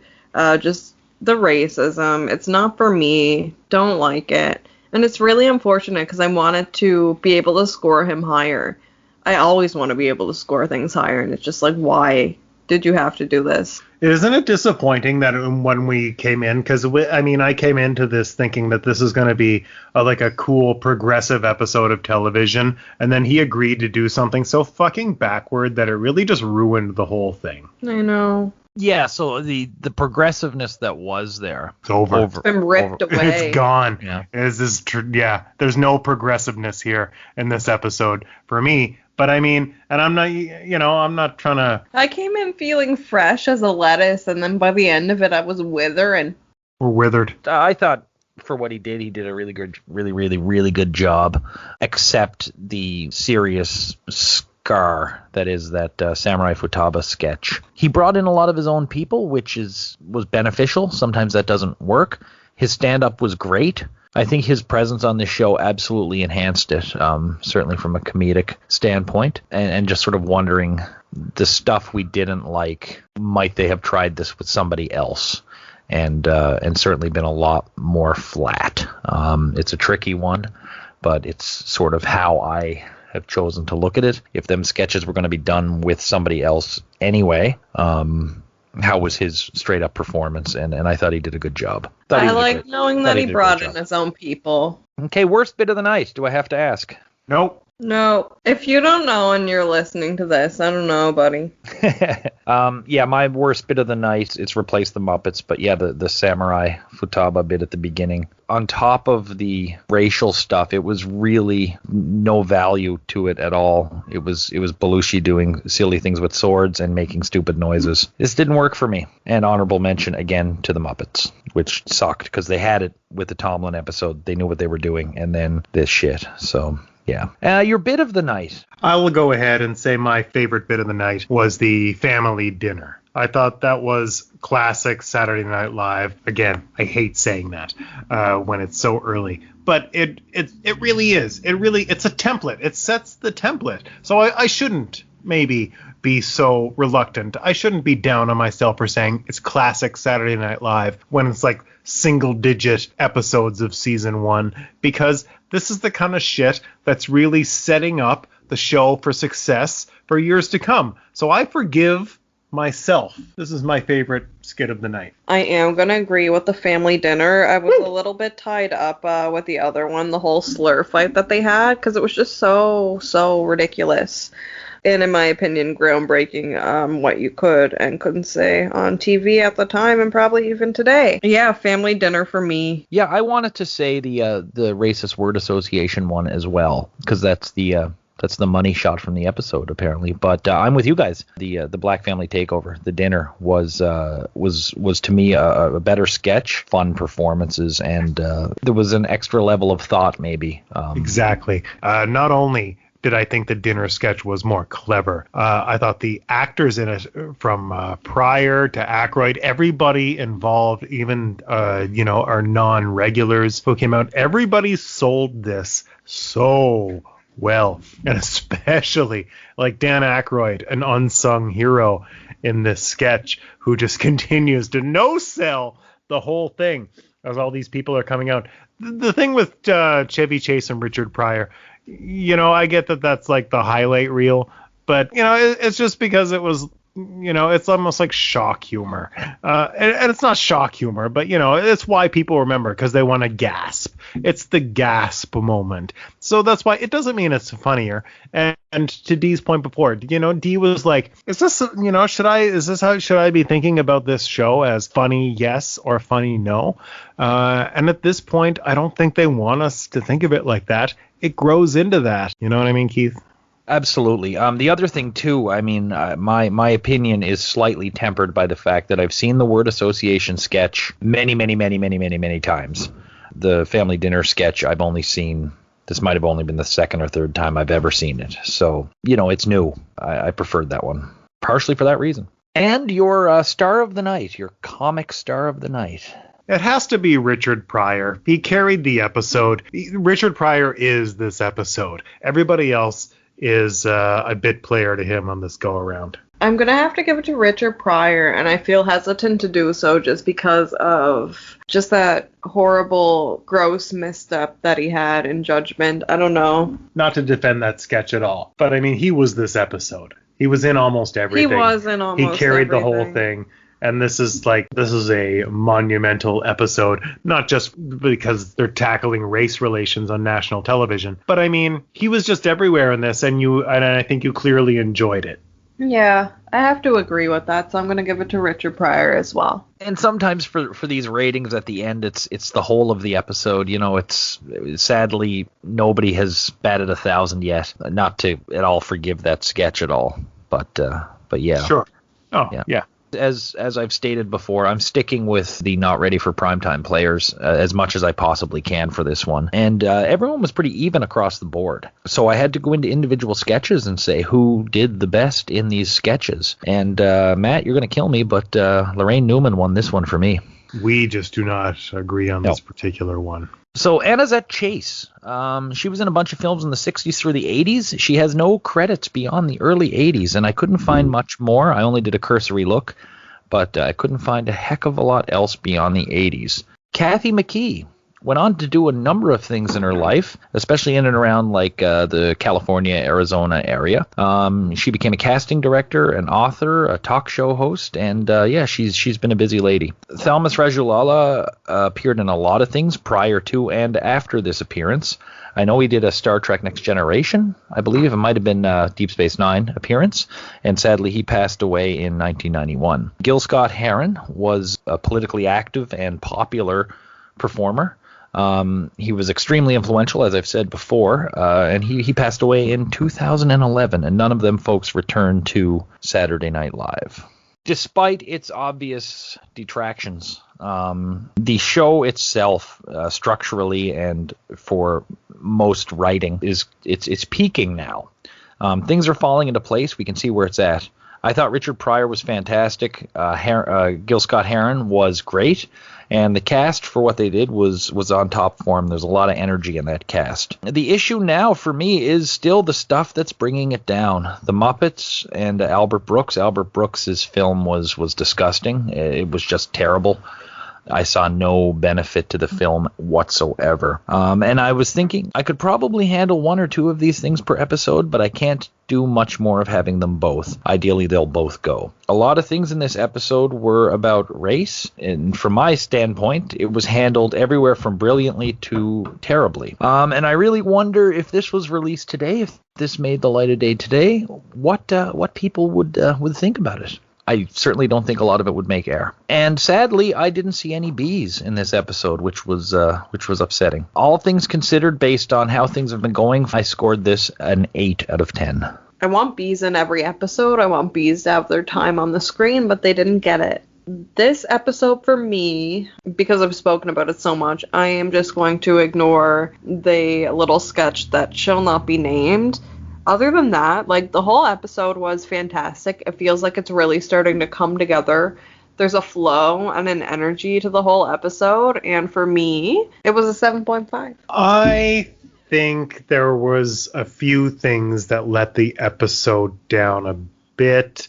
just the racism, it's not for me. Don't like it. And it's really unfortunate because I wanted to be able to score him higher. I always want to be able to score things higher, and it's just like, why did you have to do this? Isn't it disappointing that when we came in, because I came into this thinking that this is going to be like a cool progressive episode of television, and then he agreed to do something so fucking backward that it really just ruined the whole thing. I know. Yeah, so the progressiveness that was there. It's over. It's been ripped away. It's gone. Yeah. There's no progressiveness here in this episode for me. But I mean, and I'm not trying to... I came in feeling fresh as a lettuce, and then by the end of it, I was withering. We're withered. I thought for what he did a really good job, except the serious scar that is that Samurai Futaba sketch. He brought in a lot of his own people, which was beneficial. Sometimes that doesn't work. His stand-up was great. I think his presence on this show absolutely enhanced it, certainly from a comedic standpoint, and just sort of wondering the stuff we didn't like, might they have tried this with somebody else? And certainly been a lot more flat. It's a tricky one, but it's sort of how I have chosen to look at it. If them sketches were going to be done with somebody else anyway, how was his straight up performance? And I thought he did a good job. I like knowing that he brought in his own people. Okay, worst bit of the night. Do I have to ask? Nope. No, if you don't know and you're listening to this, I don't know, buddy. Yeah, my worst bit of the night, it's replaced the Muppets, but yeah, the Samurai Futaba bit at the beginning. On top of the racial stuff, it was really no value to it at all. It was Belushi doing silly things with swords and making stupid noises. This didn't work for me. And honorable mention again to the Muppets, which sucked because they had it with the Tomlin episode. They knew what they were doing, and then this shit. So... yeah. Your bit of the night. I will go ahead and say my favorite bit of the night was the family dinner. I thought that was classic Saturday Night Live. Again, I hate saying that when it's so early, but it really is. It's a template. It sets the template. So I shouldn't maybe be so reluctant. I shouldn't be down on myself for saying it's classic Saturday Night Live when it's like single-digit episodes of season 1, because this is the kind of shit that's really setting up the show for success for years to come. So I forgive myself. This is my favorite skit of the night. I am going to agree with the family dinner. I was a little bit tied up with the other one, the whole slur fight that they had, because it was just so ridiculous. And in my opinion, groundbreaking, what you could and couldn't say on TV at the time and probably even today. Yeah, family dinner for me. Yeah, I wanted to say the racist word association one as well, because that's the money shot from the episode apparently. But I'm with you guys. The Black Family Takeover, the dinner was to me a better sketch, fun performances, and there was an extra level of thought maybe. Exactly. Not only did I think the dinner sketch was more clever. I thought the actors in it, from Pryor to Aykroyd, everybody involved, even our non-regulars who came out, everybody sold this so well, and especially like Dan Aykroyd, an unsung hero in this sketch, who just continues to no-sell the whole thing as all these people are coming out. The thing with Chevy Chase and Richard Pryor, I get that that's like the highlight reel, but it's just because it was, it's almost like shock humor, and it's not shock humor, but it's why people remember, because they want to gasp. It's the gasp moment, so that's why. It doesn't mean it's funnier. And to Dee's point before, Dee was like, is this, should I be thinking about this show as funny yes or funny no? And at this point, I don't think they want us to think of it like that. It grows into that. You know what I mean, Keith? Absolutely. The other thing too, I mean, my opinion is slightly tempered by the fact that I've seen the word association sketch many times. The family dinner sketch I've only seen. This might have only been the second or third time I've ever seen it. So, it's new. I preferred that one, partially for that reason. And your star of the night, your comic star of the night. It has to be Richard Pryor. He carried the episode. Richard Pryor is this episode. Everybody else is a bit player to him on this go-around. I'm going to have to give it to Richard Pryor, and I feel hesitant to do so just because of just that horrible, gross misstep that he had in Judgment. I don't know. Not to defend that sketch at all, but I mean, he was this episode. He was in almost everything. He was in almost everything. He carried the whole thing. And this is a monumental episode, not just because they're tackling race relations on national television, but I mean, he was just everywhere in this, and I think you clearly enjoyed it. Yeah, I have to agree with that, so I'm going to give it to Richard Pryor as well. And sometimes for these ratings at the end, it's the whole of the episode. It's sadly nobody has batted 1,000 yet. Not to at all forgive that sketch at all, but yeah. Sure. Oh yeah. As I've stated before, I'm sticking with the not ready for primetime players as much as I possibly can for this one. And everyone was pretty even across the board. So I had to go into individual sketches and say who did the best in these sketches. And Matt, you're going to kill me, but Lorraine Newman won this one for me. We just do not agree on this particular one. So Annazette Chase, she was in a bunch of films in the 60s through the 80s. She has no credits beyond the early 80s, and I couldn't find much more. I only did a cursory look, but I couldn't find a heck of a lot else beyond the 80s. Cathy McKee went on to do a number of things in her life, especially in and around like the California, Arizona area. She became a casting director, an author, a talk show host, and she's been a busy lady. Thalmus Rasulala appeared in a lot of things prior to and after this appearance. I know he did a Star Trek Next Generation, I believe. It might have been Deep Space Nine appearance, and sadly he passed away in 1991. Gil Scott Heron was a politically active and popular performer. He was extremely influential, as I've said before, and he passed away in 2011, and none of them folks returned to Saturday Night Live. Despite its obvious detractions, the show itself, structurally and for most writing, it's peaking now. Things are falling into place. We can see where it's at. I thought Richard Pryor was fantastic. Gil Scott Heron was great. And the cast, for what they did, was on top form. There's a lot of energy in that cast. The issue now, for me, is still the stuff that's bringing it down. The Muppets and Albert Brooks. Albert Brooks' film was disgusting. It was just terrible. I saw no benefit to the film whatsoever. And I was thinking I could probably handle one or two of these things per episode, but I can't do much more of having them both. Ideally, they'll both go. A lot of things in this episode were about race, and from my standpoint, it was handled everywhere from brilliantly to terribly. And I really wonder if this was released today, if this made the light of day today, what people would think about it. I certainly don't think a lot of it would make air. And sadly, I didn't see any B's in this episode, which was upsetting. All things considered, based on how things have been going, I scored this an 8 out of 10. I want B's in every episode. I want B's to have their time on the screen, but they didn't get it. This episode for me, because I've spoken about it so much, I am just going to ignore the little sketch that shall not be named. Other than that, like, the whole episode was fantastic. It feels like it's really starting to come together. There's a flow and an energy to the whole episode, and for me, it was a 7.5. I think there was a few things that let the episode down a bit,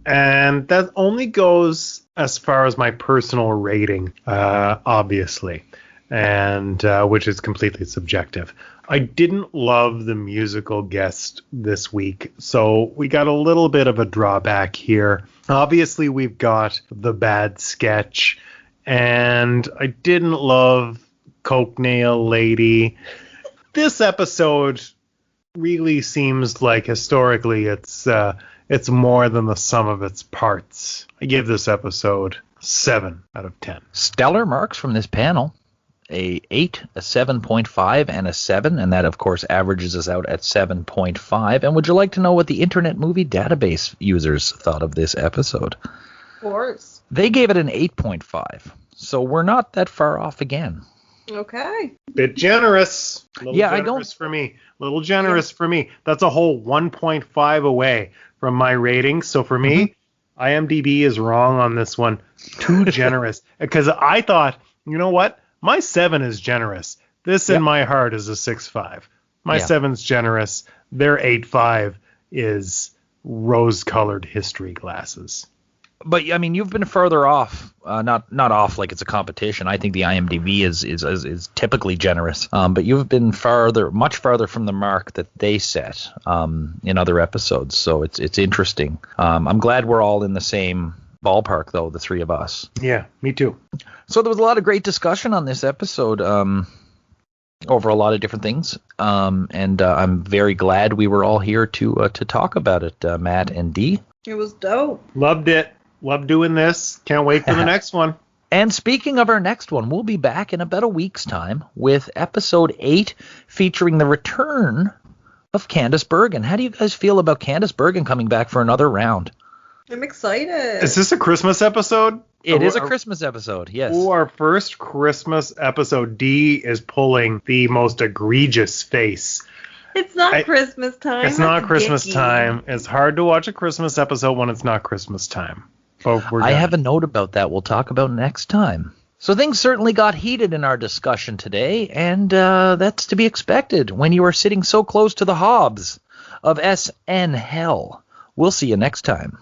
and that only goes as far as my personal rating, obviously, and which is completely subjective. I didn't love the musical guest this week, so we got a little bit of a drawback here. Obviously, we've got the bad sketch, and I didn't love Coke Nail Lady. This episode really seems like historically it's more than the sum of its parts. I give this episode 7 out of 10. Stellar marks from this panel. A 8, a 7.5, and a 7, and that, of course, averages us out at 7.5. And would you like to know what the Internet Movie Database users thought of this episode? Of course. They gave it an 8.5, so we're not that far off again. Okay. Bit generous. For me. Little generous for me. That's a whole 1.5 away from my rating. So for me, IMDb is wrong on this one. Too generous. Because I thought, you know what? My 7 is generous. This in my heart is a 6.5. My 7's generous. Their 8.5 is rose-colored history glasses. But I mean, you've been further off. Not off like it's a competition. I think the IMDb is typically generous. But you've been much farther from the mark that they set in other episodes. So it's interesting. I'm glad we're all in the same ballpark, though, the three of us. Yeah, me too. So there was a lot of great discussion on this episode over a lot of different things, and I'm very glad we were all here to talk about it, Matt and Dee. It was dope. Loved it. Loved doing this. Can't wait for the next one. And speaking of our next one, we'll be back in about a week's time with episode 8 featuring the return of Candice Bergen. How do you guys feel about Candice Bergen coming back for another round? I'm excited. Is this a Christmas episode? It is a Christmas episode, yes. Oh, our first Christmas episode. D is pulling the most egregious face. It's not Christmas time. It's not Christmas time. It's hard to watch a Christmas episode when it's not Christmas time. But I have a note about that we'll talk about next time. So things certainly got heated in our discussion today, and that's to be expected when you are sitting so close to the hobs of SNL. We'll see you next time.